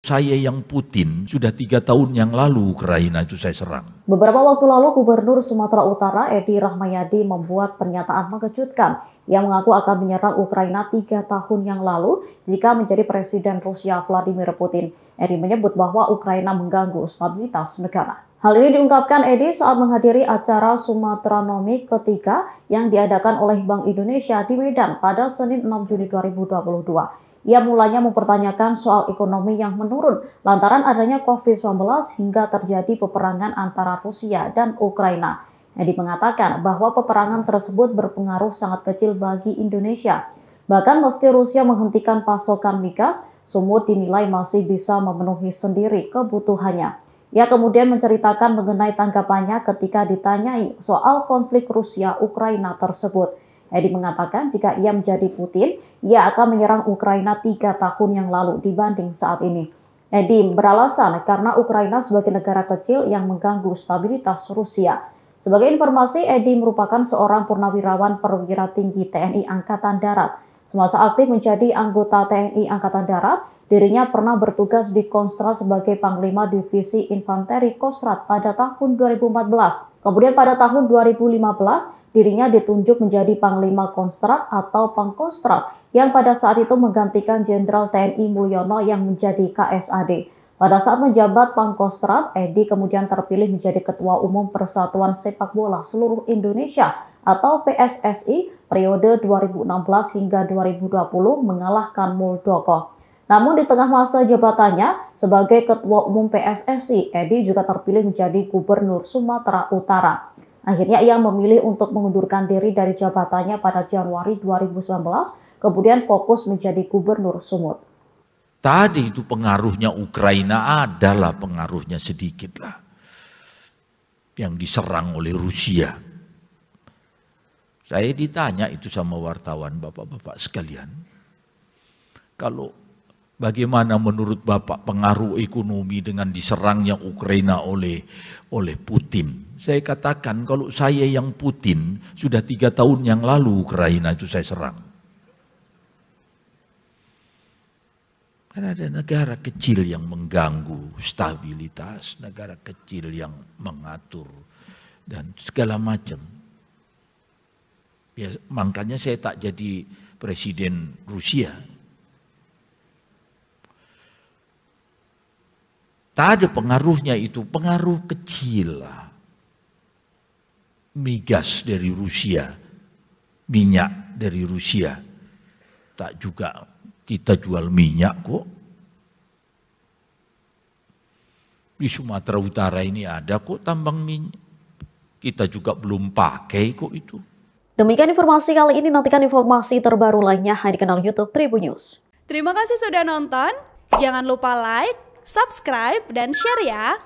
Saya yang Putin, sudah 3 tahun yang lalu Ukraina itu saya serang. Beberapa waktu lalu Gubernur Sumatera Utara Edi Rahmayadi membuat pernyataan mengejutkan yang mengaku akan menyerang Ukraina 3 tahun yang lalu jika menjadi Presiden Rusia Vladimir Putin. Edi menyebut bahwa Ukraina mengganggu stabilitas negara. Hal ini diungkapkan Edi saat menghadiri acara Sumateranomi ketiga yang diadakan oleh Bank Indonesia di Medan pada Senin 6 Juni 2022. Ia mulanya mempertanyakan soal ekonomi yang menurun lantaran adanya COVID-19 hingga terjadi peperangan antara Rusia dan Ukraina. Edi mengatakan bahwa peperangan tersebut berpengaruh sangat kecil bagi Indonesia. Bahkan meski Rusia menghentikan pasokan migas, Sumut dinilai masih bisa memenuhi sendiri kebutuhannya. Ia kemudian menceritakan mengenai tanggapannya ketika ditanyai soal konflik Rusia-Ukraina tersebut. Edi mengatakan jika ia menjadi Putin, ia akan menyerang Ukraina 3 tahun yang lalu dibanding saat ini. Edi beralasan karena Ukraina sebagai negara kecil yang mengganggu stabilitas Rusia. Sebagai informasi, Edi merupakan seorang purnawirawan perwira tinggi TNI Angkatan Darat. Semasa aktif menjadi anggota TNI Angkatan Darat, dirinya pernah bertugas di Kostrad sebagai Panglima Divisi Infanteri Kostrad pada tahun 2014. Kemudian pada tahun 2015, dirinya ditunjuk menjadi Panglima Kostrad atau Pangkostrad yang pada saat itu menggantikan Jenderal TNI Mulyono yang menjadi KSAD. Pada saat menjabat Pangkostrad, Edi kemudian terpilih menjadi Ketua Umum Persatuan Sepak Bola Seluruh Indonesia atau PSSI periode 2016 hingga 2020 mengalahkan Muldoko. Namun di tengah masa jabatannya sebagai Ketua Umum PSSI, Edi juga terpilih menjadi Gubernur Sumatera Utara. Akhirnya ia memilih untuk mengundurkan diri dari jabatannya pada Januari 2019, kemudian fokus menjadi Gubernur Sumut. Tadi itu pengaruhnya Ukraina adalah pengaruhnya sedikit lah. Yang diserang oleh Rusia. Saya ditanya itu sama wartawan bapak-bapak sekalian. Kalau bagaimana menurut Bapak pengaruh ekonomi dengan diserangnya Ukraina oleh Putin? Saya katakan kalau saya yang Putin, sudah 3 tahun yang lalu Ukraina itu saya serang. Karena ada negara kecil yang mengganggu stabilitas, negara kecil yang mengatur dan segala macam. Ya, makanya saya tak jadi presiden Rusia. Tak ada pengaruhnya itu, pengaruh kecil lah. Migas dari Rusia, minyak dari Rusia. Tak juga kita jual minyak kok. Di Sumatera Utara ini ada kok tambang minyak. Kita juga belum pakai kok itu. Demikian informasi kali ini, nantikan informasi terbaru lainnya hanya di kanal YouTube Tribun News. Terima kasih sudah nonton. Jangan lupa like, subscribe, dan share ya.